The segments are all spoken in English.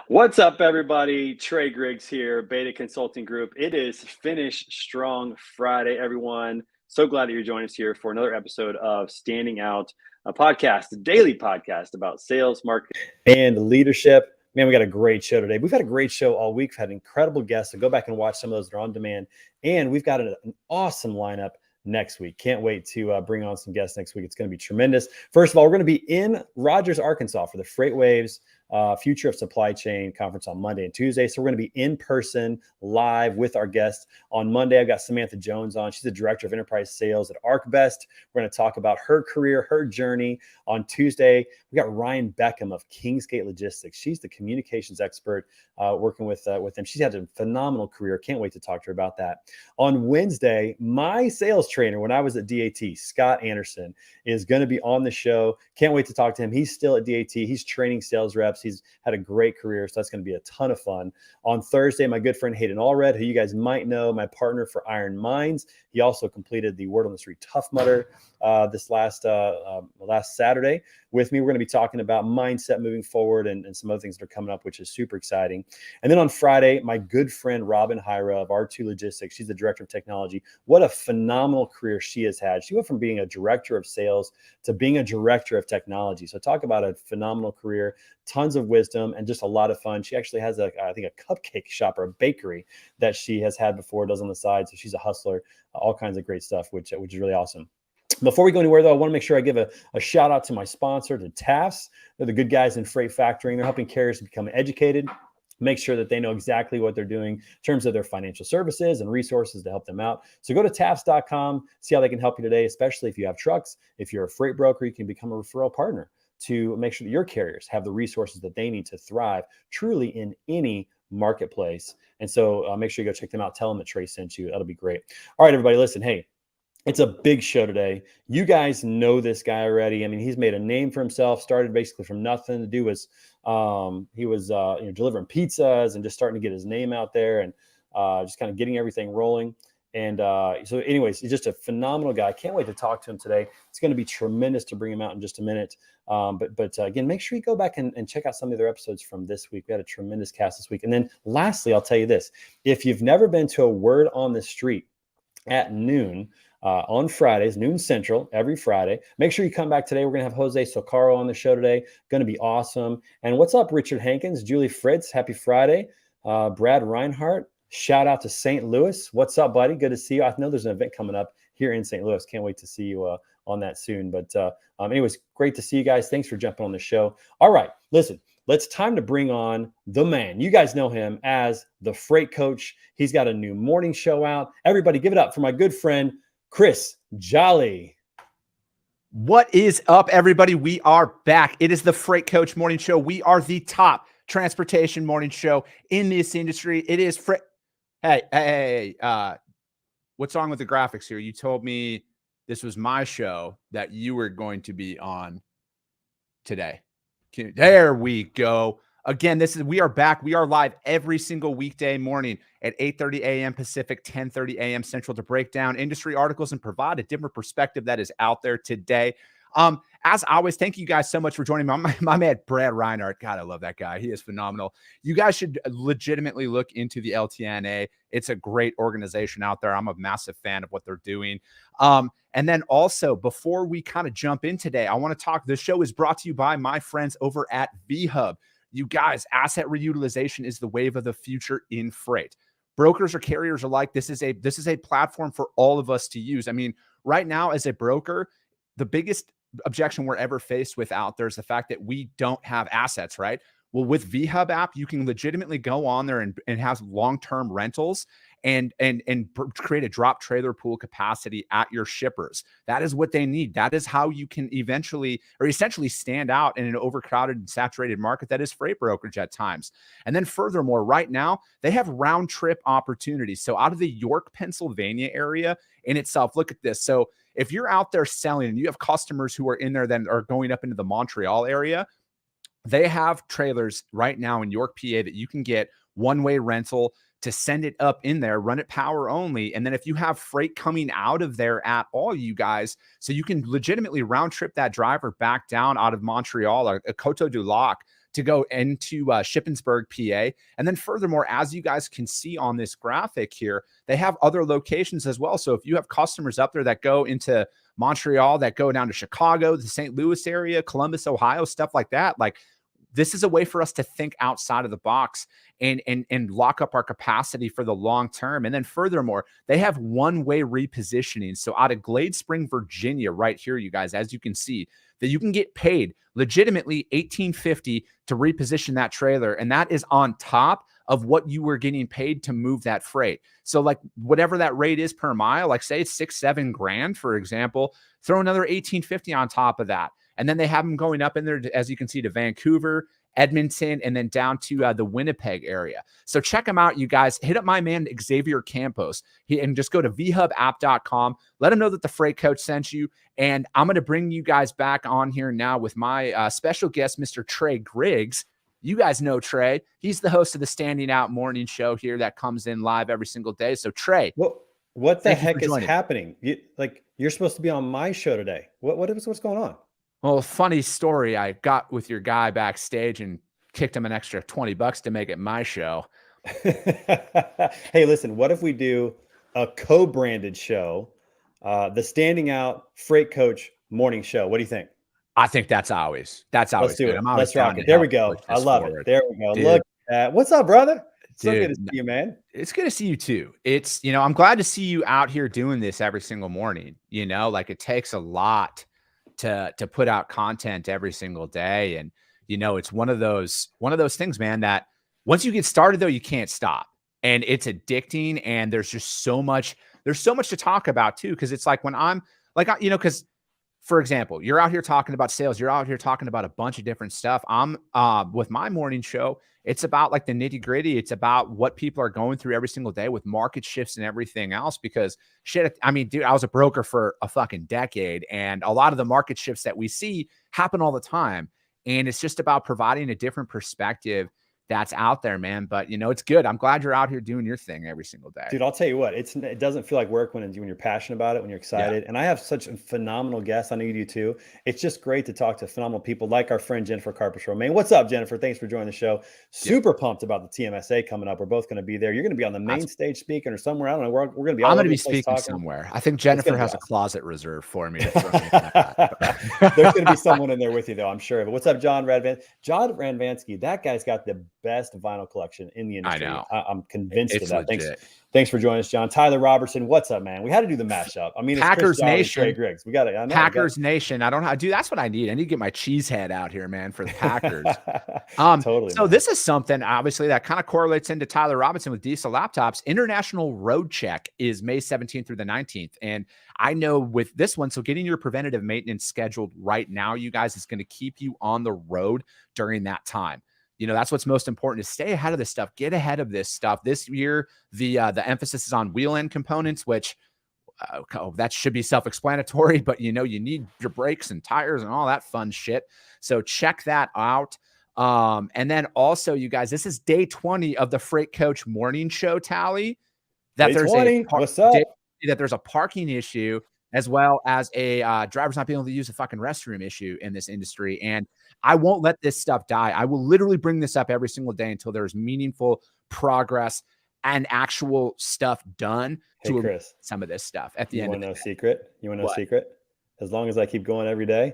What's up, everybody? Trey Griggs here, Beta Consulting Group. It is Finish Strong Friday, everyone. So glad that you're joining us here for another episode of Standing Out, a podcast, a daily podcast about sales, marketing, and leadership. Man, we got a great show today. We've had a great show all week. We've had incredible guests, so go back and watch some of those that are on demand. And we've got an awesome lineup next week. Can't wait to bring on some guests next week. It's going to be tremendous. First of all, we're going to be in Rogers, Arkansas for the FreightWaves Future of Supply Chain Conference on Monday and Tuesday. So we're going to be in person live with our guests. On Monday, I've got Samantha Jones on. She's the Director of Enterprise Sales at ArcBest. We're going to talk about her career, her journey. On Tuesday, we got Ryan Beckham of Kingsgate Logistics. She's the communications expert working with them. She's had a phenomenal career. Can't wait to talk to her about that. On Wednesday, my sales trainer when I was at DAT, Scott Anderson, is going to be on the show. Can't wait to talk to him. He's still at DAT. He's training sales reps. He's had a great career, so that's going to be a ton of fun. On Thursday, my good friend Hayden Allred, who you guys might know, my partner for Iron Minds. He also completed the Word on the Street Tough Mudder this last Saturday with me. We're going to be talking about mindset moving forward and some other things that are coming up, which is super exciting. And then on Friday, my good friend Robin Hyra of R2 Logistics. She's the Director of Technology. What a phenomenal career she has had. She went from being a Director of Sales to being a Director of Technology. So talk about a phenomenal career, tons of wisdom, and just a lot of fun. She actually has a cupcake shop or a bakery that she has had before, does on the side. So she's a hustler, all kinds of great stuff, which is really awesome. Before we go anywhere, though, I want to make sure I give a shout out to my sponsor, to TAFS. They're the good guys in freight factoring. They're helping carriers to become educated, make sure that they know exactly what they're doing in terms of their financial services and resources to help them out. So go to TAFS.com, see how they can help you today, especially if you have trucks. If you're a freight broker, you can become a referral partner to make sure that your carriers have the resources that they need to thrive truly in any marketplace. And so make sure you go check them out. Tell them that Trey sent you. That'll be great. All right, everybody, listen, hey, it's a big show today. You guys know this guy already. I mean, he's made a name for himself, started basically from nothing. To do was he was delivering pizzas and just starting to get his name out there and just kind of getting everything rolling. And so anyways, he's just a phenomenal guy. Can't wait to talk to him today. It's going to be tremendous to bring him out in just a minute. But again, make sure you go back and check out some of the other episodes from this week. We had a tremendous cast this week. And then lastly, I'll tell you this. If you've never been to a Word on the Street at noon, on Fridays, noon Central, every Friday. Make sure you come back today. We're going to have Jose Socorro on the show today. Going to be awesome. And what's up, Richard Hankins, Julie Fritz? Happy Friday. Brad Reinhardt. Shout out to St. Louis. What's up, buddy? Good to see you. I know there's an event coming up here in St. Louis. Can't wait to see you on that soon. But anyways, great to see you guys. Thanks for jumping on the show. All right, listen. It's time to bring on the man. You guys know him as the Freight Coach. He's got a new morning show out. Everybody give it up for my good friend, Chris Jolly. What is up, everybody? We are back. It is the Freight Coach Morning Show. We are the top transportation morning show in this industry. It is Freight. Hey, what's wrong with the graphics here? You told me this was my show that you were going to be on today. There we go. Again, we are back. We are live every single weekday morning at 8:30 a.m. Pacific, 10:30 a.m. Central to break down industry articles and provide a different perspective that is out there today. As always, thank you guys so much for joining me. My man, Brad Reinhardt. God, I love that guy. He is phenomenal. You guys should legitimately look into the LTNA. It's a great organization out there. I'm a massive fan of what they're doing. And then also, before we kind of jump in today, I want to talk. The show is brought to you by my friends over at VHub. You guys, asset reutilization is the wave of the future in freight. Brokers or carriers alike, this is a platform for all of us to use. I mean, right now as a broker, the biggest objection we're ever faced with out there is the fact that we don't have assets, right? Well, with VHub app, you can legitimately go on there and have long-term rentals and create a drop trailer pool capacity at your shippers. That is what they need. That is how you can eventually or essentially stand out in an overcrowded and saturated market that is freight brokerage at times. And then furthermore, right now they have round trip opportunities. So out of the York, Pennsylvania area in itself, look at this. So if you're out there selling and you have customers who are in there that are going up into the Montreal area, they have trailers right now in York, PA that you can get one-way rental to send it up in there, run it power only. And then if you have freight coming out of there at all, you guys, so you can legitimately round trip that driver back down out of Montreal or Coteau du Lac to go into Shippensburg, PA. And then furthermore, as you guys can see on this graphic here, they have other locations as well. So if you have customers up there that go into Montreal, that go down to Chicago, the St. Louis area, Columbus, Ohio, stuff like that, like this is a way for us to think outside of the box and lock up our capacity for the long term. And then furthermore, they have one-way repositioning. So out of Glade Spring, Virginia, right here, you guys, as you can see, that you can get paid legitimately $18.50 to reposition that trailer. And that is on top of what you were getting paid to move that freight. So like whatever that rate is per mile, like say it's $6-7 grand, for example, throw another $18.50 on top of that. And then they have them going up in there, as you can see, to Vancouver, Edmonton, and then down to the Winnipeg area. So check them out, you guys. Hit up my man, Xavier Campos, and just go to vhubapp.com. Let him know that the Freight Coach sent you. And I'm going to bring you guys back on here now with my special guest, Mr. Trey Griggs. You guys know Trey. He's the host of the Standing Out Morning Show here that comes in live every single day. So Trey. What the heck is happening? You're supposed to be on my show today. What's going on? Well, funny story. I got with your guy backstage and kicked him an extra $20 to make it my show. Hey, listen, what if we do a co-branded show, the Standing Out Freight Coach Morning Show? What do you think? I think that's always Let's do good. it. Let's rock it. There we go. I love it. There we go. Dude. Look at that. What's up, brother? So good to see you, man. It's good to see you too. It's, I'm glad to see you out here doing this every single morning. Like it takes a lot to put out content every single day. And, it's one of those things, man, that once you get started though, you can't stop, and it's addicting. And there's just so much to talk about too. Cause it's like when I'm like, cause for example, you're out here talking about sales, you're out here talking about a bunch of different stuff. I'm with my morning show, it's about like the nitty gritty. It's about what people are going through every single day with market shifts and everything else, because shit, I mean, dude, I was a broker for a fucking decade, and a lot of the market shifts that we see happen all the time. And it's just about providing a different perspective that's out there, man. But it's good. I'm glad you're out here doing your thing every single day. Dude, I'll tell you what, it doesn't feel like work when you're passionate about it, when you're excited. Yeah. And I have such a phenomenal guest. I know you do too. It's just great to talk to phenomenal people like our friend Jennifer Carpenter. What's up, Jennifer? Thanks for joining the show. Super pumped about the TMSA coming up. We're both going to be there. You're going to be on the main stage speaking or somewhere. I don't know. We're going to be. I'm going to be speaking somewhere. I think Jennifer has a closet reserved for me. To throw There's going to be someone in there with you, though, I'm sure. But what's up, John Radvan? John Radvansky, that guy's got the best vinyl collection in the industry. I know. I'm convinced of that. Thanks for joining us, John. Tyler Robertson, what's up, man? We had to do the mashup. I mean, it's Packers Nation. Trey Griggs. We got it. Packers Nation. I don't know. Dude, that's what I need. I need to get my cheese head out here, man, for the Packers. Totally. So this is something, obviously, that kind of correlates into Tyler Robinson with Diesel Laptops. International Road Check is May 17th through the 19th. And I know with this one, so getting your preventative maintenance scheduled right now, you guys, is going to keep you on the road during that time. That's what's most important, is stay ahead of this stuff. Get ahead of this stuff. This year, the emphasis is on wheel end components, which that should be self-explanatory, but you need your brakes and tires and all that fun shit. So check that out. And then also, you guys, this is day 20 of the Freight Coach Morning Show tally. That there's a parking issue, as well as a drivers not being able to use a fucking restroom issue in this industry. And I won't let this stuff die. I will literally bring this up every single day until there's meaningful progress and actual stuff done to Chris, some of this stuff at the end of the day. You want to know a secret? As long as I keep going every day,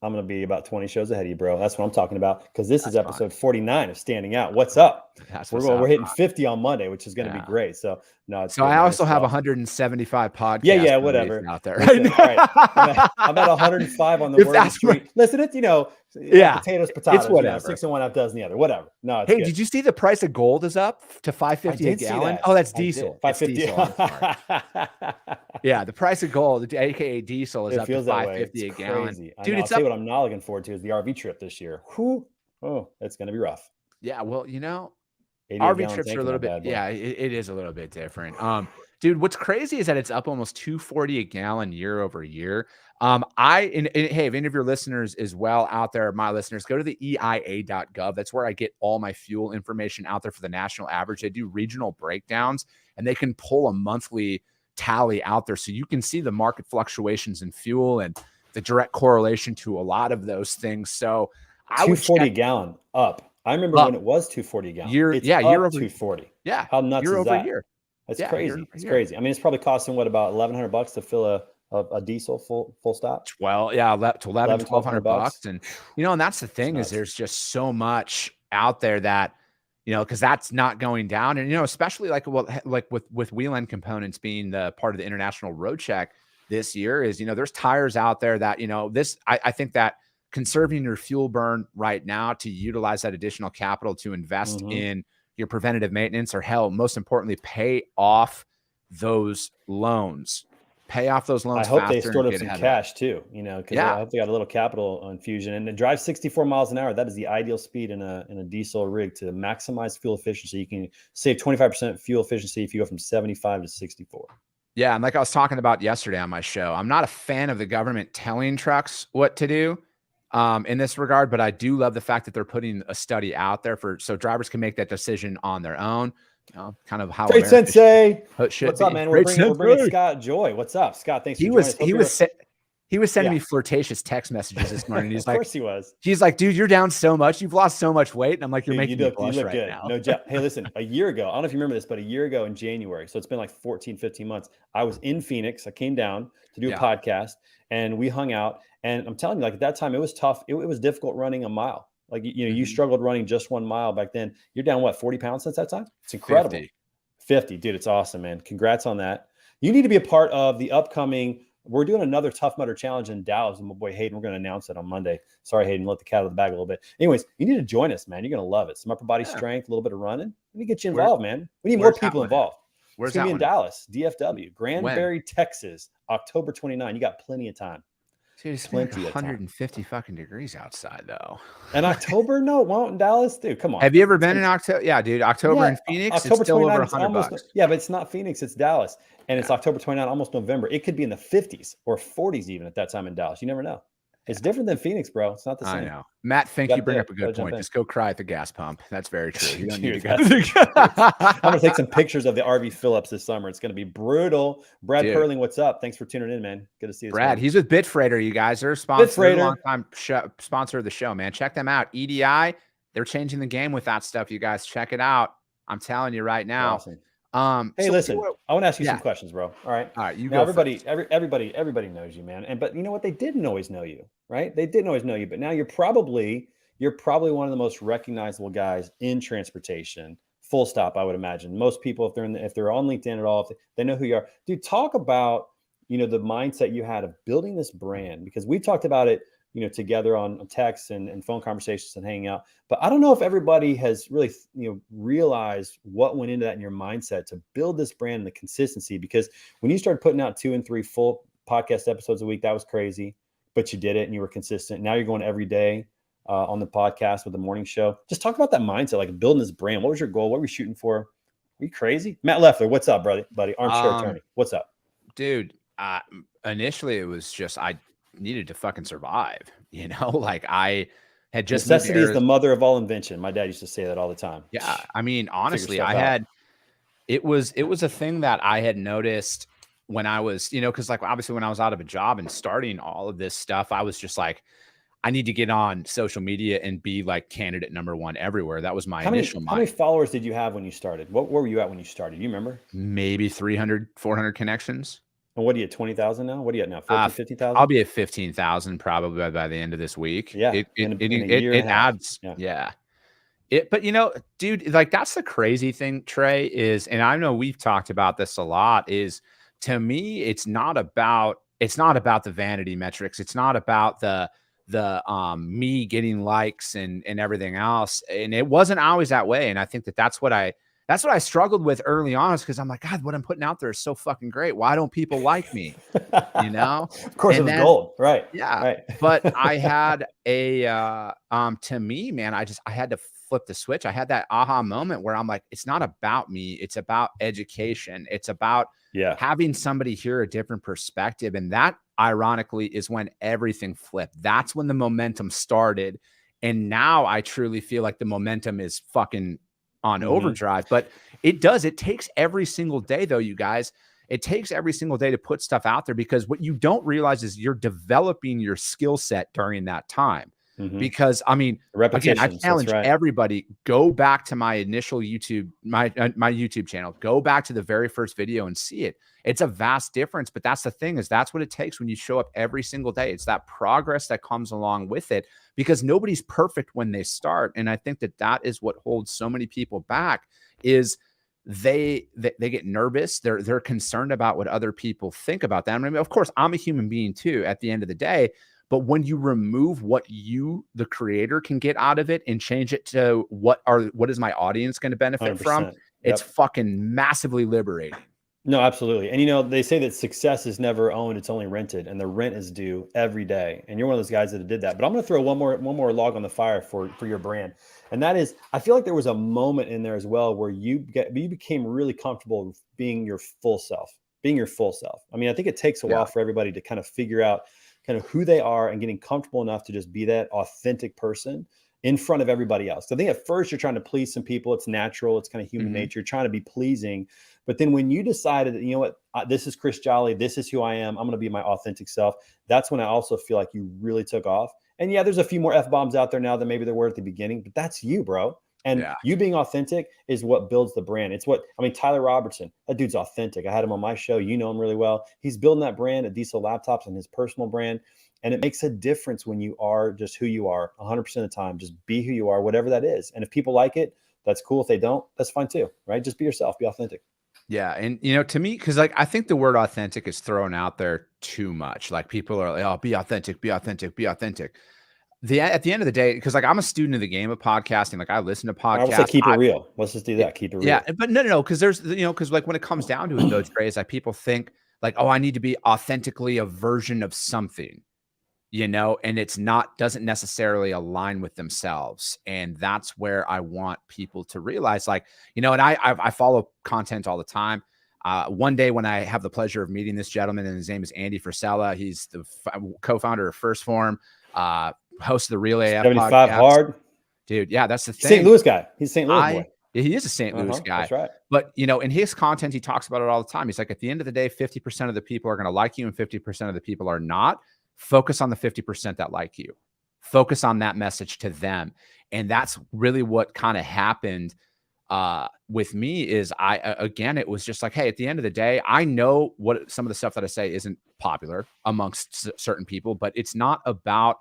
I'm going to be about 20 shows ahead of you, bro. That's what I'm talking about. Because this is episode 49 of Standing Out. What's up? We're hitting 50 on Monday, which is going to be great. So no, it's so good, I man. also have 175 podcasts. Yeah, whatever. Out there. Listen, right. I'm at 105 on the word street. Listen, it's potatoes, it's whatever. 6 and 1 half dozen the other. Whatever. No, it's hey, good. did you see the price of gold is up to $5.50 a gallon? Oh, that's diesel. 550. Yeah, the price of gold, aka diesel, is up to $5.50 a gallon. Dude, I'll tell you what I'm not looking forward to is the RV trip this year. Whew. Oh, it's going to be rough. Yeah, well, RV trips are a little bit. Yeah, it is a little bit different. Dude, what's crazy is that it's up almost $2.40 a gallon year over year. Hey, if any of your listeners as well out there, my listeners, go to the EIA.gov. That's where I get all my fuel information out there for the national average. They do regional breakdowns, and they can pull a monthly tally out there so you can see the market fluctuations in fuel and the direct correlation to a lot of those things. So I would $2.40 a gallon up. I remember when it was $2.40 a gallon. Year over $2.40. Yeah, how nuts year is over that? Year. That's crazy. It's crazy. I mean, it's probably costing about $1,100 to fill a diesel full stop. To $1,200, and and that's the thing is there's just so much out there that because that's not going down, and especially like with Whelen Components being the part of the International Road Check this year is there's tires out there that I think that conserving your fuel burn right now to utilize that additional capital to invest in your preventative maintenance, or hell, most importantly, pay off those loans. Pay off those loans. I hope they stored up some cash too, because I hope they got a little capital infusion. And to drive 64 miles an hour, that is the ideal speed in a diesel rig to maximize fuel efficiency. You can save 25% fuel efficiency if you go from 75 to 64. Yeah, and like I was talking about yesterday on my show, I'm not a fan of the government telling trucks what to do in this regard, but I do love the fact that they're putting a study out there so drivers can make that decision on their own. Kind of how Freight Sensei. What's up, man? We're bringing Scott Joy. What's up, Scott? Thanks for joining us. He was sending me flirtatious text messages this morning. He's like, of course he was. He's like, dude, you're down so much. You've lost so much weight. And I'm like, you're making me blush right good. now. No, hey, listen, a year ago, I don't know if you remember this, but a year ago in January, so it's been like 14, 15 months, I was in Phoenix. I came down to do a podcast, and we hung out. And I'm telling you, like at that time, it was tough. It was difficult running a mile. Like, you struggled running just 1 mile back then. You're down, 40 pounds since that time? It's incredible. 50, dude. It's awesome, man. Congrats on that. You need to be a part of the upcoming, we're doing another Tough Mudder challenge in Dallas. And my boy Hayden, we're going to announce it on Monday. Sorry, Hayden, let the cat out of the bag a little bit. Anyways, you need to join us, man. You're going to love it. Some upper body strength, a little bit of running. We need to get you involved, man. We need more people involved. Where's it's going to be in Dallas, DFW, Granbury, Texas, October 29. You got plenty of time. Dude, it's plenty 150 fucking degrees outside though. In October, no, it won't in Dallas, dude. Come on. Have you ever been in October? Yeah, dude. October in Phoenix. October it's still over $100. Yeah, but it's not Phoenix. It's Dallas, and it's October 29, almost November. It could be in the 50s or 40s even at that time in Dallas. You never know. It's different than Phoenix, bro. It's not the same. I know. Matt, you bring up a good point. Just go cry at the gas pump. That's very true. You don't need to go. I'm going to take some pictures of the RV Phillips this summer. It's going to be brutal. Brad Perling, what's up? Thanks for tuning in, man. Good to see you. Brad, he's with Bitfreighter, you guys. They're a long-time sponsor of the show, man. Check them out. EDI, they're changing the game with that stuff, you guys. Check it out. I'm telling you right now. Awesome. Hey, listen, I want to ask you some questions, bro. All right. You now, everybody knows you, man. But you know what? They didn't always know you, right? They didn't always know you, but now you're probably one of the most recognizable guys in transportation. Full stop, I would imagine. Most people, if they're on LinkedIn at all, if they know who you are. Dude, talk about, the mindset you had of building this brand, because we talked about it, together on text and phone conversations and hanging out. But I don't know if everybody has really, realized what went into that in your mindset to build this brand and the consistency. Because when you started putting out 2 and 3 full podcast episodes a week, that was crazy, but you did it and you were consistent. Now you're going every day on the podcast with the morning show. Just talk about that mindset, like building this brand. What was your goal? What were you shooting for? Are you crazy? Matt Leffler, what's up, buddy? Armchair attorney. What's up? Dude, initially it was just, I needed to fucking survive, like I had just necessity is the mother of all invention. My dad used to say that all the time. Yeah. I mean, honestly, it was a thing that I had noticed when I was, cause like, obviously when I was out of a job and starting all of this stuff, I was just like, I need to get on social media and be like candidate number 1 everywhere. That was my initial mind. How many followers did you have when you started? Where were you at when you started? You remember? Maybe 300, 400 connections. And what are you at 20,000 now? What are you at now? 50, I'll 50,000? be at 15,000 probably by the end of this week. Yeah. In a year and a half. Adds. Yeah. But dude, like that's the crazy thing, Trey, is, and I know we've talked about this a lot, is to me, it's not about the vanity metrics. It's not about the me getting likes and everything else. And it wasn't always that way. And I think that's what I struggled with early on, is because I'm like, God, what I'm putting out there is so fucking great. Why don't people like me? Of course, it was gold. Right. Yeah. Right. But I had to me, man, I had to flip the switch. I had that aha moment where I'm like, it's not about me. It's about education. It's about having somebody hear a different perspective. And that ironically is when everything flipped. That's when the momentum started. And now I truly feel like the momentum is fucking on overdrive. But it takes every single day though, you guys. It takes every single day to put stuff out there, because what you don't realize is you're developing your skill set during that time. Because I mean, again, I challenge everybody, go back to my initial YouTube, my YouTube channel, go back to the very first video and see it. It's a vast difference, but that's the thing, is that's what it takes when you show up every single day. It's that progress that comes along with it, because nobody's perfect when they start. And I think that is what holds so many people back, is they get nervous. They're concerned about what other people think about them. I mean, of course, I'm a human being too at the end of the day. But when you remove what you, the creator, can get out of it and change it to what is my audience going to benefit from, it's fucking massively liberating. No, absolutely. And they say that success is never owned, it's only rented, and the rent is due every day. And you're one of those guys that did that. But I'm going to throw one more log on the fire for your brand. And that is, I feel like there was a moment in there as well where you became really comfortable being your full self. I mean, I think it takes a while for everybody to kind of figure out kind of who they are and getting comfortable enough to just be that authentic person in front of everybody else. So I think at first you're trying to please some people. It's natural. It's kind of human nature. You're trying to be pleasing. But then when you decided that, you know what, this is Chris Jolly, this is who I am, I'm going to be my authentic self. That's when I also feel like you really took off. And yeah, there's a few more F-bombs out there now than maybe there were at the beginning, but that's you, bro. And you being authentic is what builds the brand. It's Tyler Robertson, that dude's authentic. I had him on my show. You know him really well. He's building that brand at Diesel Laptops and his personal brand. And it makes a difference when you are just who you are 100% of the time. Just be who you are, whatever that is. And if people like it, that's cool. If they don't, that's fine too, right? Just be yourself, be authentic. Yeah. And, to me, because I think the word authentic is thrown out there too much. Like people are like, oh, be authentic, be authentic, be authentic. At the end of the day, because I'm a student of the game of podcasting, like I listen to podcasts. I would say keep it real. Let's just do that. Keep it real. Yeah, but no, because there's, because like when it comes down to it, though, Trey, is like people think like, oh, I need to be authentically a version of something, and it's doesn't necessarily align with themselves. And that's where I want people to realize, like, and I follow content all the time. One day when I have the pleasure of meeting this gentleman, and his name is Andy Frisella, he's the co-founder of First Form, host of the Real AF 75 podcast. Hard, dude. Yeah, that's the thing. St. Louis guy. He's a St. Louis boy. He is a St. Louis guy. That's right. But in his content, he talks about it all the time. He's like, at the end of the day, 50% of the people are going to like you, and 50% of the people are not. Focus on the 50% that like you. Focus on that message to them, and that's really what kind of happened with me. Is it was just like, hey, at the end of the day, I know what some of the stuff that I say isn't popular amongst certain people, but it's not about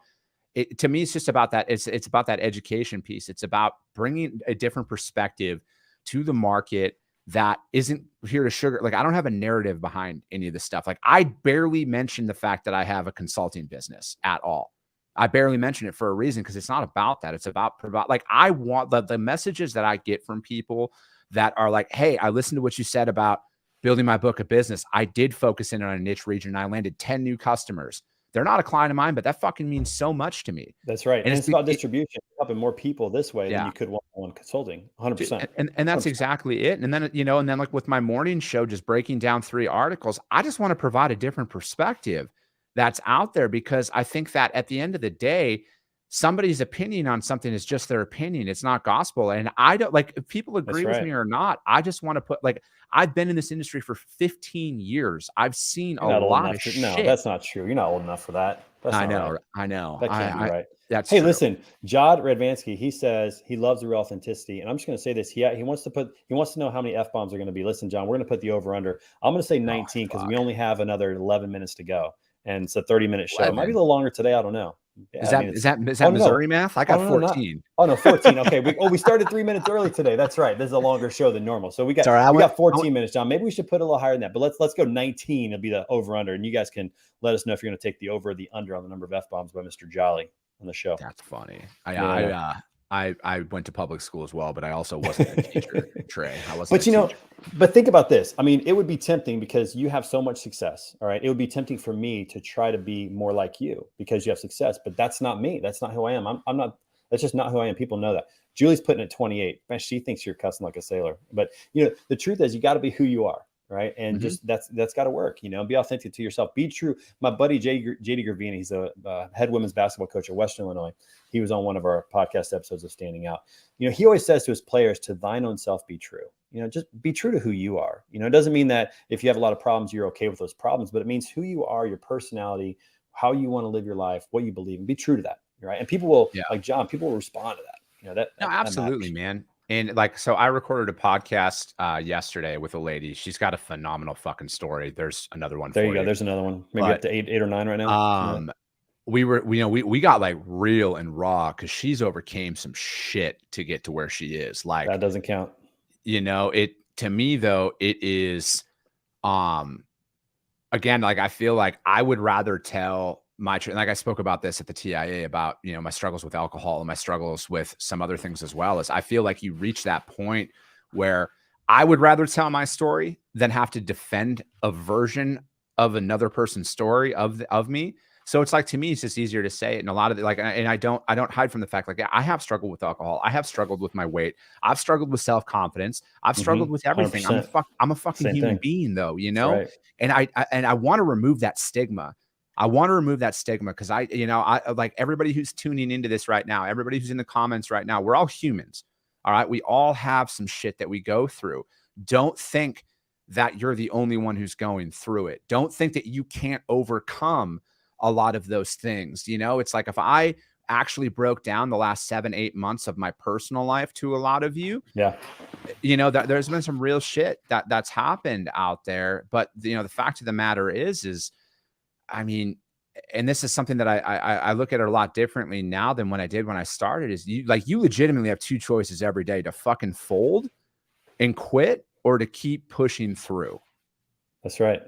it. To me, it's just about that. It's about that education piece. It's about bringing a different perspective to the market that isn't here to sugar. Like, I don't have a narrative behind any of this stuff. Like, I barely mention the fact that I have a consulting business at all. I barely mention it for a reason, because it's not about that. It's about like, I want the messages that I get from people that are like, hey, I listened to what you said about building my book of business. I did focus in on a niche region. I landed 10 new customers. They're not a client of mine, but that fucking means so much to me. That's right. And it's about distribution, helping more people this way than you could one-on-one consulting. 100%. And that's 100%. Exactly it. And then, and then like with my morning show, just breaking down 3 articles, I just want to provide a different perspective that's out there, because I think that at the end of the day, somebody's opinion on something is just their opinion. It's not gospel. And I don't, like, if people agree with me or not, I just want to put, like, I've been in this industry for 15 years. I've seen a lot of shit. No, that's not true. You're not old enough for that. I know. That can't be right. That's Hey, true. listen, Jod Radvansky, he says he loves the real authenticity. And I'm just going to say this. He wants to know how many F-bombs are going to be. Listen, John, we're going to put the over under. I'm going to say 19 because we only have another 11 minutes to go. And it's a 30-minute show. It might be a little longer today. I don't know. Yeah, is that Missouri math? I got 14. No, 14. Okay. We started 3 minutes early today. That's right. This is a longer show than normal. So we got 14 minutes, John. Maybe we should put a little higher than that. But let's go 19. It'll be the over under. And you guys can let us know if you're going to take the over or the under on the number of F-bombs by Mr. Jolly on the show. That's funny. I went to public school as well, but I also wasn't a teacher, Trey. I wasn't. But think about this. I mean, it would be tempting because you have so much success. All right. It would be tempting for me to try to be more like you because you have success, but that's not me. That's not who I am. I'm not, that's just not who I am. People know that. Julie's putting it 28. Man, she thinks you're cussing like a sailor, but the truth is you got to be who you are. Right. And just that's got to work, be authentic to yourself, be true. My buddy, JD Gravina, he's a head women's basketball coach at Western Illinois. He was on one of our podcast episodes of Standing Out. He always says to his players, to thine own self, be true. Just be true to who you are. It doesn't mean that if you have a lot of problems, you're okay with those problems, but it means who you are, your personality, how you want to live your life, what you believe, and be true to that. Right. And people will, like John, people will respond to that. No, absolutely, man. And so I recorded a podcast yesterday with a lady. She's got a phenomenal fucking story. There's another one. There you go. There's another one. Maybe up to eight or nine right now. We got like real and raw because she's overcame some shit to get to where she is. Like that doesn't count. It to me though, it is again, like I feel like I would rather tell like I spoke about this at the TIA about, my struggles with alcohol and my struggles with some other things as well. As I feel like you reach that point where I would rather tell my story than have to defend a version of another person's story of me. So it's like, to me, it's just easier to say it. And a lot of it, and I don't hide from the fact, like I have struggled with alcohol. I have struggled with my weight. I've struggled with self-confidence. I've struggled with everything. 100%. I'm a fucking Same human thing. being though, Right. And I want to remove that stigma. I want to remove that stigma because I like everybody who's tuning into this right now, everybody who's in the comments right now, we're all humans. All right. We all have some shit that we go through. Don't think that you're the only one who's going through it. Don't think that you can't overcome a lot of those things. It's like if I actually broke down the last 7-8 months of my personal life to a lot of you, that there's been some real shit that's happened out there. But the fact of the matter is, I mean, and this is something that I look at it a lot differently now than when I did when I started, is you legitimately have two choices every day: to fucking fold and quit or to keep pushing through. That's right.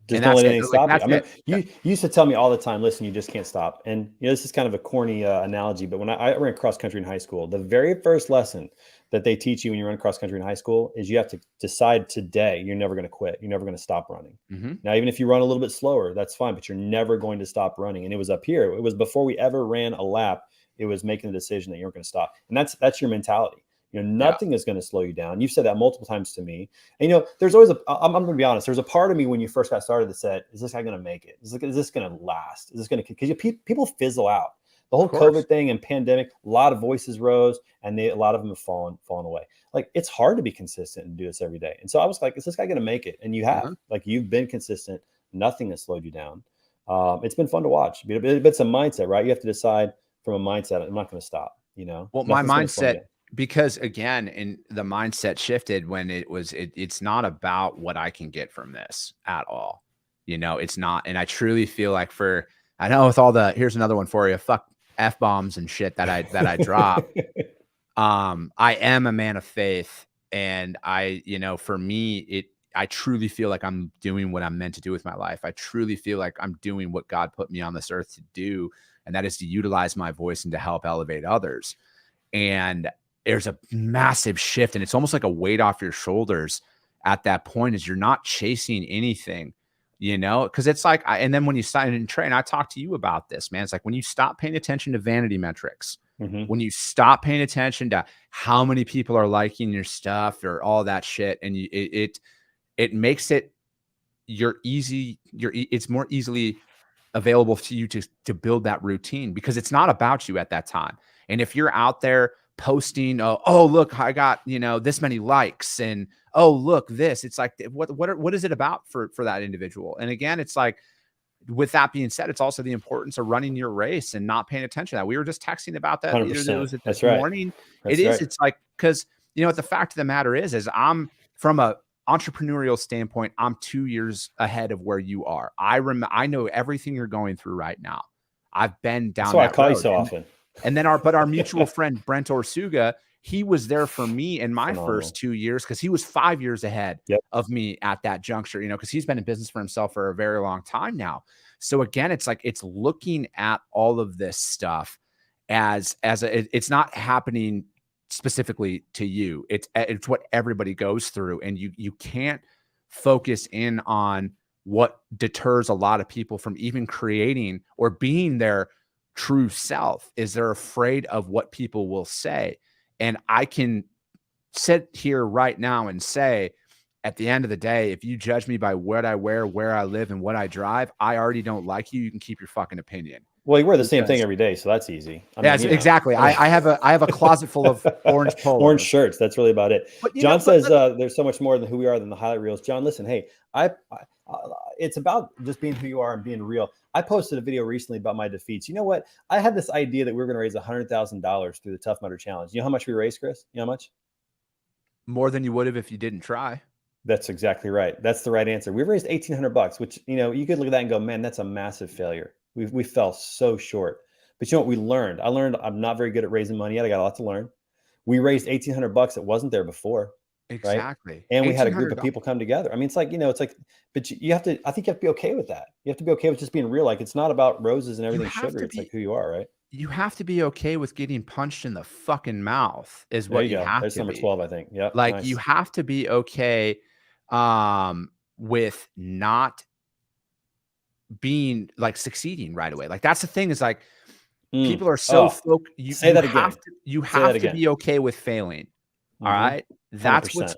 Just don't let anything stop you. I mean, you used to tell me all the time, listen, you just can't stop. And this is kind of a corny analogy, but when I ran cross country in high school, the very first lesson that they teach you when you run cross country in high school is you have to decide today you're never going to quit. You're never going to stop running. Now, even if you run a little bit slower, that's fine, but you're never going to stop running. And it was up here. It was before we ever ran a lap. It was making the decision that you're going to stop. And that's your mentality. Nothing is going to slow you down. You've said that multiple times to me. And, there's always I'm going to be honest. There's a part of me when you first got started that said, is this guy going to make it? Is this going to last? Is this going to, because people fizzle out. The whole COVID thing and pandemic, a lot of voices rose and a lot of them have fallen away. Like, it's hard to be consistent and do this every day. And so I was like, is this guy going to make it? And you have, like, you've been consistent. Nothing has slowed you down. It's been fun to watch, but it's a mindset, right? You have to decide from a mindset. I'm not going to stop, Well, my mindset, because again, and the mindset shifted when it's not about what I can get from this at all. It's not. And I truly feel like I know with all here's another one for you. Fuck F-bombs and shit that I drop. I am a man of faith, and for me, I truly feel like I'm doing what I'm meant to do with my life. I truly feel like I'm doing what God put me on this earth to do. And that is to utilize my voice and to help elevate others. And there's a massive shift, and it's almost like a weight off your shoulders at that point, is you're not chasing anything, because it's like, and then when you sign and train, I talked to you about this, man. It's like when you stop paying attention to vanity metrics, when you stop paying attention to how many people are liking your stuff or all that shit, and it makes it it's more easily available to you to build that routine, because it's not about you at that time. And if you're out there posting, oh look, I got this many likes, and oh look this, it's like what is it about for that individual? And again, it's like with that being said, it's also the importance of running your race and not paying attention to that. We were just texting about that. Either it was this morning. That's it is. Right. It's like, because, you know, the fact of the matter is I'm from a entrepreneurial standpoint, I'm 2 years ahead of where you are. I know everything you're going through right now. I've been down. That's why I call you so often. And then our mutual friend, Brent Orsuga, he was there for me in my first 2 years because he was 5 years ahead of me at that juncture, you know, because he's been in business for himself for a very long time now. So again, it's like, it's looking at all of this stuff it's not happening specifically to you. It's what everybody goes through. And you can't focus in on what deters a lot of people from even creating or being their true self, is they're afraid of what people will say. And I can sit here right now and say, at the end of the day, if you judge me by what I wear, where I live, and what I drive, I already don't like you. You can keep your fucking opinion. Well, you wear the same thing every day, so that's easy. Exactly. I have a closet full of orange polos. Orange shirts. That's really about it. John says there's so much more than who we are than the highlight reels. John, listen, hey, it's about just being who you are and being real. I posted a video recently about my defeats. You know what? I had this idea that we were going to raise $100,000 through the Tough Mudder Challenge. You know how much we raised, Chris? You know how much? More than you would have if you didn't try. That's exactly right. That's the right answer. We raised $1,800, which, you know, you could look at that and go, man, that's a massive failure. We fell so short. But you know what we learned? I learned I'm not very good at raising money yet. I got a lot to learn. We raised $1,800 that wasn't there before. Exactly. Right? And we had a group of people come together. I mean, it's like, you know, it's like, but you have to, I think you have to be okay with that. You have to be okay with just being real. Like, it's not about roses and everything sugary. It's like who you are, right? You have to be okay with getting punched in the fucking mouth is what you have to be. There's number 12, I think. Yeah. Like, you have to be okay with not being like succeeding right away. Like, that's the thing, is like, people are so you have to be okay with failing. All right. That's 100%. What's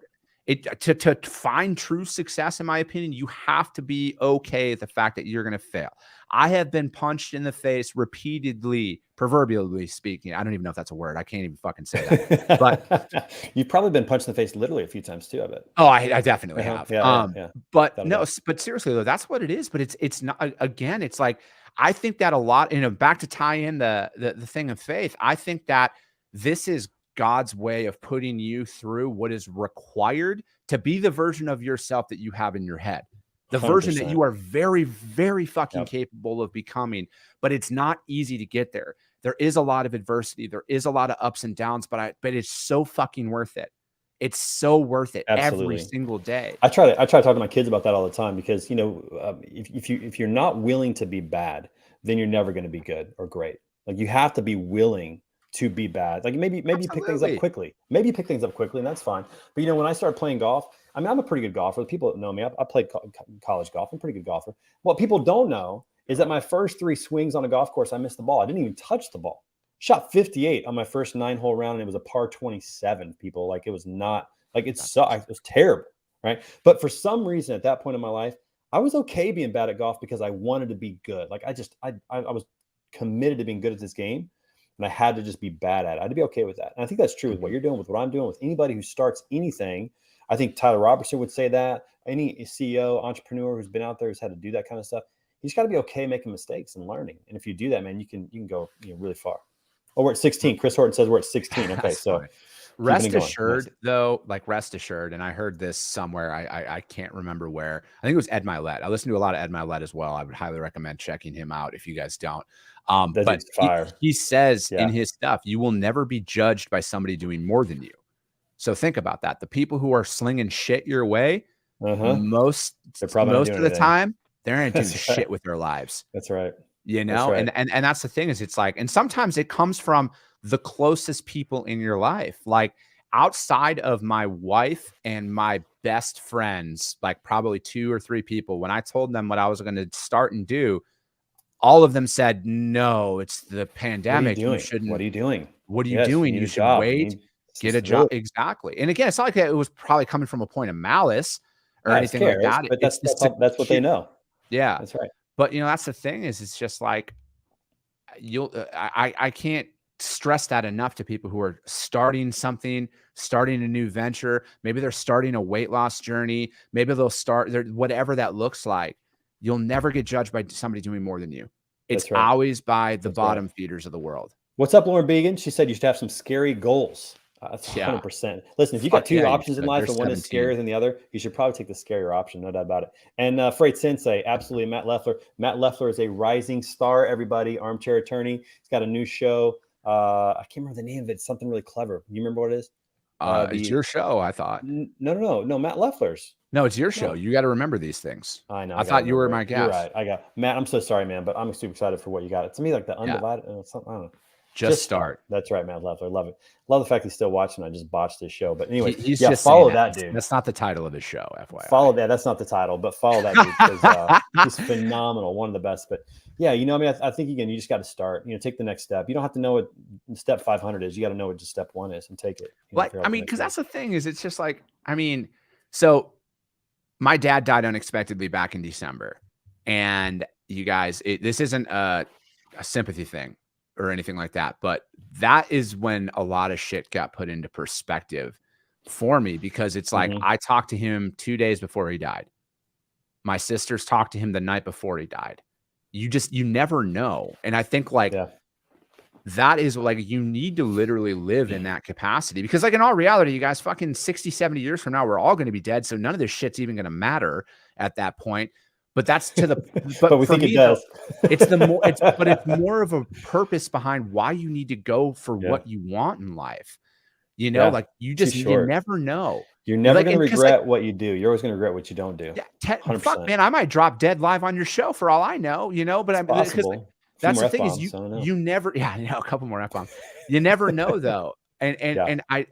it to find true success, in my opinion. You have to be okay with the fact that you're going to fail. I have been punched in the face repeatedly, proverbially speaking. I don't even know if that's a word. I can't even fucking say that. But you've probably been punched in the face literally a few times too, I bet. Oh, I definitely have. But no, doubt. But seriously though, that's what it is. But it's not, again, it's like, I think that a lot, you know, back to tie in the thing of faith, I think that this is God's way of putting you through what is required to be the version of yourself that you have in your head. The 100%. Version that you are very, very fucking capable of becoming, but it's not easy to get there. There is a lot of adversity. There is a lot of ups and downs, but it's so fucking worth it. It's so worth it. Absolutely. Every single day. I try to talk to my kids about that all the time, because, you know, if you're not willing to be bad, then you're never going to be good or great. Like, you have to be willing to be bad. Like, maybe you pick things up quickly. Maybe you pick things up quickly, and that's fine. But, you know, when I started playing golf, I mean, I'm a pretty good golfer. The people that know me, I played college golf. I'm a pretty good golfer. What people don't know is that my first 3 swings on a golf course, I missed the ball. I didn't even touch the ball. Shot 58 on my first 9-hole round, and it was a par 27. People, like, it was not like it was terrible, right? But for some reason, at that point in my life, I was okay being bad at golf because I wanted to be good. Like, I was committed to being good at this game. And I had to just be bad at it. I had to be okay with that. And I think that's true with what you're doing, with what I'm doing, with anybody who starts anything. I think Tyler Robertson would say that. Any CEO, entrepreneur who's been out there, who's had to do that kind of stuff, he's got to be okay making mistakes and learning. And if you do that, man, you can go really far. Oh, we're at 16. Chris Horton says we're at 16. Okay, so rest assured, though, like, rest assured, and I heard this somewhere. I can't remember where. I think it was Ed Milet. I listen to a lot of Ed Milet as well. I would highly recommend checking him out if you guys don't. But he says in his stuff, you will never be judged by somebody doing more than you. So think about that. The people who are slinging shit your way, most of the time, they're not doing shit with their lives. That's right. You know, and that's the thing, is it's like, and sometimes it comes from the closest people in your life. Like, outside of my wife and my best friends, like probably 2 or 3 people, when I told them what I was going to start and do, all of them said, no, it's the pandemic. What are you doing? What are you doing? What are you doing? You should wait, get a job. Exactly. And again, it's not like it was probably coming from a point of malice or anything like that. But that's what they know. Yeah, that's right. But, you know, that's the thing, is it's just like, I can't stress that enough to people who are starting something, starting a new venture. Maybe they're starting a weight loss journey. Maybe they'll start whatever that looks like. you'll never get judged by somebody doing more than you. It's That's right. always by the That's bottom right. feeders of the world. What's up, Lauren Began? She said you should have some scary goals. That's Yeah. 100%. Listen, if you Fuck got two yeah, you options in should. life There's and one is 17. scarier than the other, you should probably take the scarier option, no doubt about it. And Freight Sensei, absolutely, Matt Leffler. Matt Leffler is a rising star, everybody, armchair attorney. He's got a new show. I can't remember the name of it. It's something really clever. You remember what it is? It's your show, I thought. No, Matt Leffler's. No, it's your show. You got to remember these things. I know. I thought you were my guest. You're right. I got Matt. I'm so sorry, man, but I'm super excited for what you got. To me, like the undivided. Something, I don't know. Just start. That's right, Matt Leffler. Love it. Love the fact he's still watching. I just botched his show, but anyway, he's yeah, just follow that dude. That's not the title of his show, FYI. Follow that. That's not the title, but follow that dude because he's phenomenal. One of the best. But yeah, I mean, I think again, you just got to start. Take the next step. You don't have to know what step 500 is. You got to know what just step 1 is and take it. Because that's the thing is, it's just like, so my dad died unexpectedly back in December, and you guys, this isn't a sympathy thing or anything like that, but that is when a lot of shit got put into perspective for me, because it's like, I talked to him 2 days before he died. My sisters talked to him the night before he died. You never know. And I think that is like, you need to literally live in that capacity, because like in all reality, you guys, fucking 60, 70 years from now, we're all going to be dead. So none of this shit's even going to matter at that point. But that's to the, but we think it does. But it's more of a purpose behind why you need to go for what you want in life. You never know. You're never going to regret what you do. You're always going to regret what you don't do. Yeah, fuck, man, I might drop dead live on your show for all I know, but that's the thing is you never, a couple more F-bombs. You never know though. And I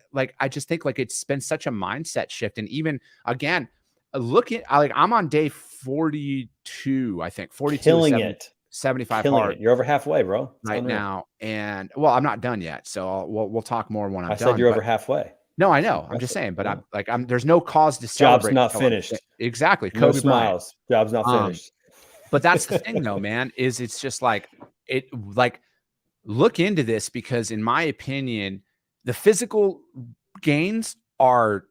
just think like it's been such a mindset shift. And even again, I'm on day 42, I think 42, killing it. 75 killing hard. It. You're over halfway, bro. Right now. And well, I'm not done yet. So we'll talk more when I'm done. I said you're over halfway. No, I know. I'm just saying, but there's no cause to celebrate. Job's not finished. Exactly. No smiles. Job's not finished. But that's the thing though, man, is it's just look into this, because in my opinion, the physical gains are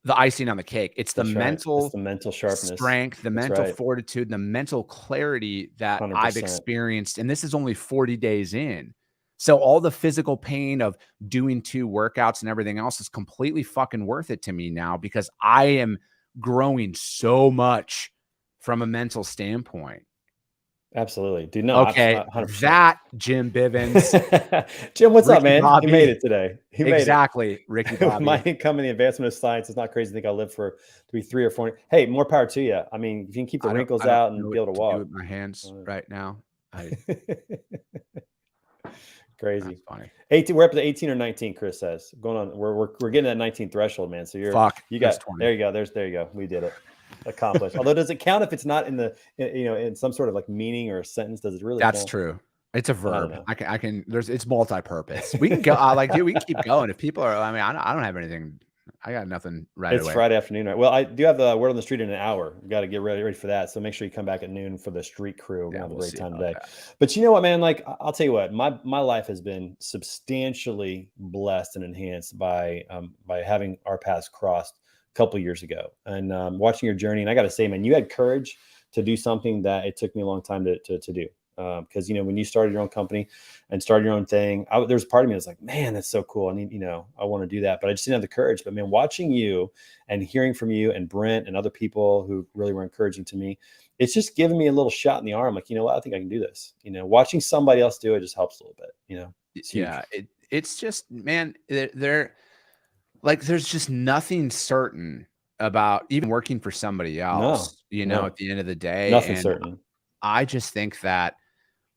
the icing on the cake. It's the mental sharpness, strength, the mental fortitude, the mental clarity that 100%. I've experienced. And this is only 40 days in. So all the physical pain of doing 2 workouts and everything else is completely fucking worth it to me now, because I am growing so much from a mental standpoint. Absolutely. Dude, no. Okay. 100%. That Jim Bivens. Jim, what's up, man? Bobby. He made it today. He made it. Ricky Bobby. My income in the advancement of science is not crazy to think I'll live to be 3 or 4. Hey, more power to you. I mean, if you can keep the wrinkles out and be able to walk. Do with my hands right now. Crazy. That's funny. 18. We're up to 18 or 19. Chris says going on. We're getting that 19 threshold, man. So you got 20. There you go. There you go. We did it. Accomplished. Although, does it count if it's not in some sort of like meaning or a sentence? Does it really? That's count? True. It's a verb. I can. It's multi-purpose. We can go. We can keep going. If people are, I don't have anything. I got nothing right away. It's Friday afternoon, right? Well, I do have the word on the street in an hour. We got to get ready for that. So make sure you come back at noon for the street crew. We're gonna have a great time today. But you know what, man? Like, I'll tell you what, my life has been substantially blessed and enhanced by having our paths crossed a couple years ago, and watching your journey. And I got to say, man, you had courage to do something that it took me a long time to do. Because when you started your own company and started your own thing, there's part of me that's like, man, that's so cool. I need, I want to do that, but I just didn't have the courage. But man, watching you and hearing from you and Brent and other people who really were encouraging to me, it's just giving me a little shot in the arm. Like, you know what, I think I can do this. Watching somebody else do it just helps a little bit. It's just, man, there's just nothing certain about even working for somebody else. At the end of the day, nothing certain. I just think that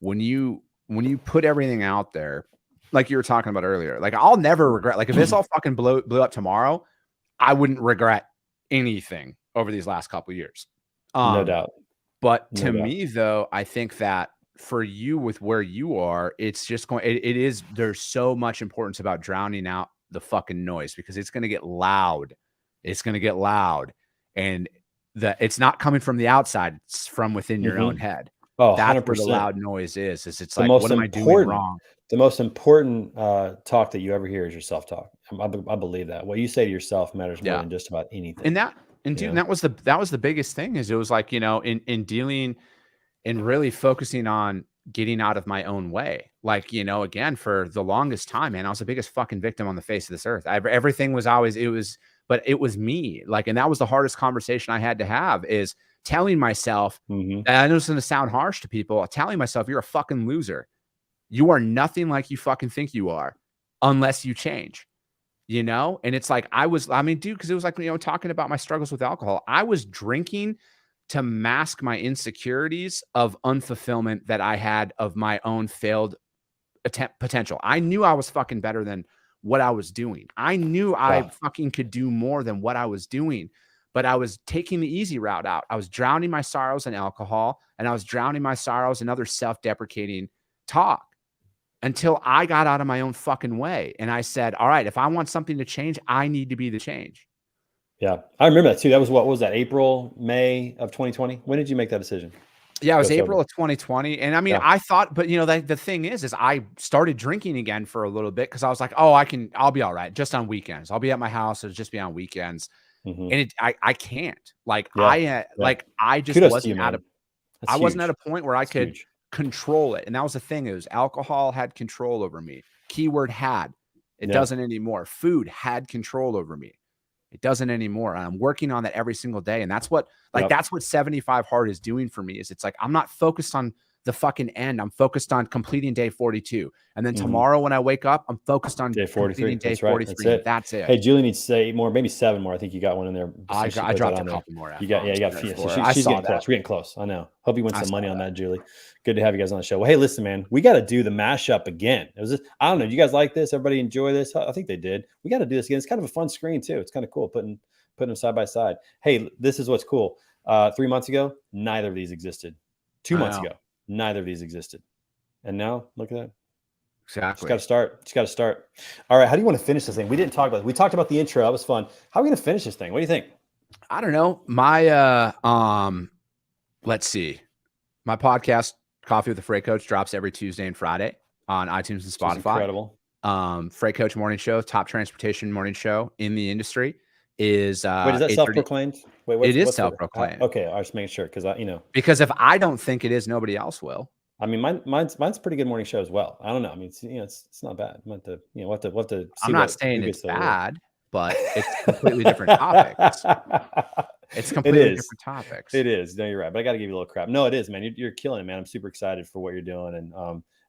when you put everything out there, like you were talking about earlier, like I'll never regret, like if this all fucking blew up tomorrow, I wouldn't regret anything over these last couple of years. No doubt. But to me though, I think that for you with where you are, it's just there's so much importance about drowning out the fucking noise, because it's going to get loud. It's going to get loud, and it's not coming from the outside. It's from within your own head. Oh, that's 100%. where the loud noise is. It's like, what am I doing wrong? The most important talk that you ever hear is your self-talk. I believe that. What you say to yourself matters more than just about anything. And And dude, that was the biggest thing is it was like, in dealing and really focusing on getting out of my own way. Like, again, for the longest time, man, I was the biggest fucking victim on the face of this earth. Everything was always, but it was me. Like, and that was the hardest conversation I had to have is telling myself, and I know it's going to sound harsh to people, telling myself, you're a fucking loser. You are nothing like you fucking think you are unless you change. And it's like, dude, because it was like, talking about my struggles with alcohol. I was drinking to mask my insecurities of unfulfillment that I had of my own failed potential. I knew I was fucking better than what I was doing. I knew I fucking could do more than what I was doing, but I was taking the easy route out. I was drowning my sorrows in alcohol, and I was drowning my sorrows in other self-deprecating talk. Until I got out of my own fucking way. And I said, all right, if I want something to change, I need to be the change. Yeah. I remember that too. That was what was that? April, May of 2020? When did you make that decision? Yeah, it was April of 2020. And I thought, but the thing is I started drinking again for a little bit because I was like, oh, I'll be all right just on weekends. I'll be at my house. It'll just be on weekends. And I can't. Like, I just wasn't at a point where I could control it. And that was the thing, is alcohol had control over me. Keyword had. It doesn't anymore. Food had control over me. It doesn't anymore. And I'm working on that every single day. And that's what that's what 75 Hard is doing for me. Is it's like I'm not focused on the fucking end. I'm focused on completing day 42. And then tomorrow when I wake up, I'm focused on day 43. Day 43. That's it. Hey, Julie needs 8 more, maybe 7 more. I think you got one in there. I dropped a couple more. You got she's getting close. We're getting close. I know. Hope you win some money on that, Julie. Good to have you guys on the show. Well, hey, listen, man, we got to do the mashup again. It was I don't know. Do you guys like this? Everybody enjoy this? I think they did. We got to do this again. It's kind of a fun screen too. It's kind of cool putting them side by side. Hey, this is what's cool. 3 months ago, neither of these existed. 2 months ago, neither of these existed. And now look at that. Exactly. Just got to start. All right. How do you want to finish this thing? We didn't talk about it. We talked about the intro. That was fun. How are we going to finish this thing? What do you think? I don't know. My, let's see. My podcast, Coffee with the Freight Coach, drops every Tuesday and Friday on iTunes and Spotify. Incredible. Freight Coach Morning Show, top transportation morning show in the industry is. Wait, is that self-proclaimed? It is self-proclaimed. Okay. I was just making sure. Because if I don't think it is, nobody else will. I mean, mine's a pretty good morning show as well. I don't know. I mean, it's not bad. We'll have to see. I'm not saying it's bad, but it's completely different topics. It's completely different topics. It is. No, you're right. But I got to give you a little crap. No, it is, man. You're killing it, man. I'm super excited for what you're doing.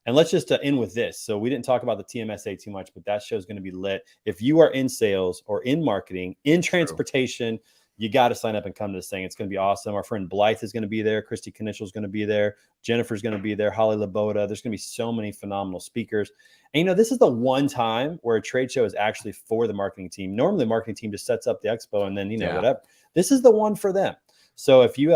And let's just end with this. So we didn't talk about the TMSA too much, but that show is going to be lit. If you are in sales or in marketing, in transportation, you got to sign up and come to this thing. It's going to be awesome. Our friend Blythe is going to be there. Christy Knitschel is going to be there. Jennifer's going to be there. Holly Laboda. There's going to be so many phenomenal speakers. And, this is the one time where a trade show is actually for the marketing team. Normally the marketing team just sets up the expo and then, whatever. This is the one for them. So if you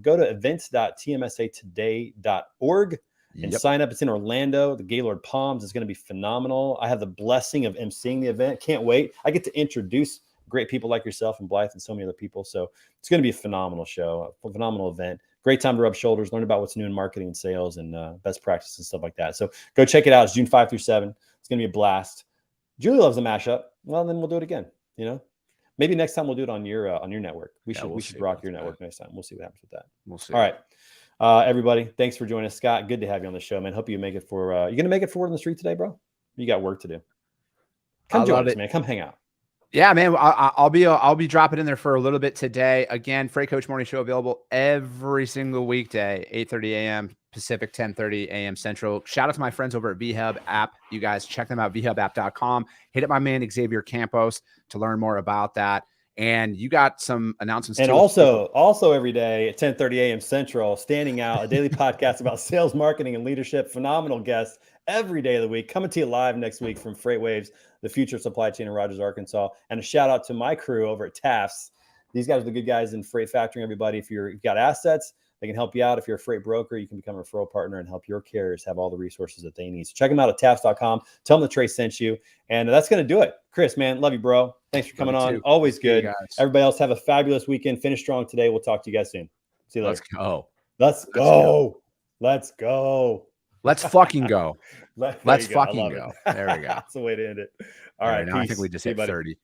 go to events.tmsatoday.org and sign up, it's in Orlando, the Gaylord Palms. Is going to be phenomenal. I have the blessing of emceeing the event. Can't wait. I get to introduce great people like yourself and Blythe and so many other people. So it's going to be a phenomenal show, a phenomenal event. Great time to rub shoulders, learn about what's new in marketing and sales and best practices and stuff like that. So go check it out. It's June 5 through 7. It's going to be a blast. Julie loves the mashup. Well, then we'll do it again. Maybe next time we'll do it on your network. We should rock your network next time. We'll see what happens with that. We'll see. All right. Everybody, thanks for joining us. Scott, good to have you on the show, man. Hope you make it for you're going to make it for Word on the Street today, bro? You got work to do. Come join us, man. Come hang out. Yeah, man. I'll be dropping in there for a little bit today. Again, Freight Coach Morning Show available every single weekday, 8:30 a.m. Pacific, 10:30 a.m. Central. Shout out to my friends over at VHub app. You guys check them out, vhubapp.com. Hit up my man Xavier Campos to learn more about that. And you got some announcements. And also every day at 10:30 a.m. Central, Standing Out, a daily podcast about sales, marketing, and leadership. Phenomenal guests every day of the week. Coming to you live next week from FreightWaves, the future supply chain in Rogers, Arkansas. And a shout out to my crew over at TAFS. These guys are the good guys in freight factoring. Everybody, if you've got assets, they can help you out. If you're a freight broker, you can become a referral partner and help your carriers have all the resources that they need. So check them out at TAFS.com. Tell them that Trey sent you. And that's going to do it. Chris, man, love you, bro. Thanks for coming on. Always good. Everybody else have a fabulous weekend. Finish strong today. We'll talk to you guys soon. See you later. Let's go. Let's go. Let's fucking go. Let's fucking go. There we go. That's the way to end it. All right. Now I think we just hit 30.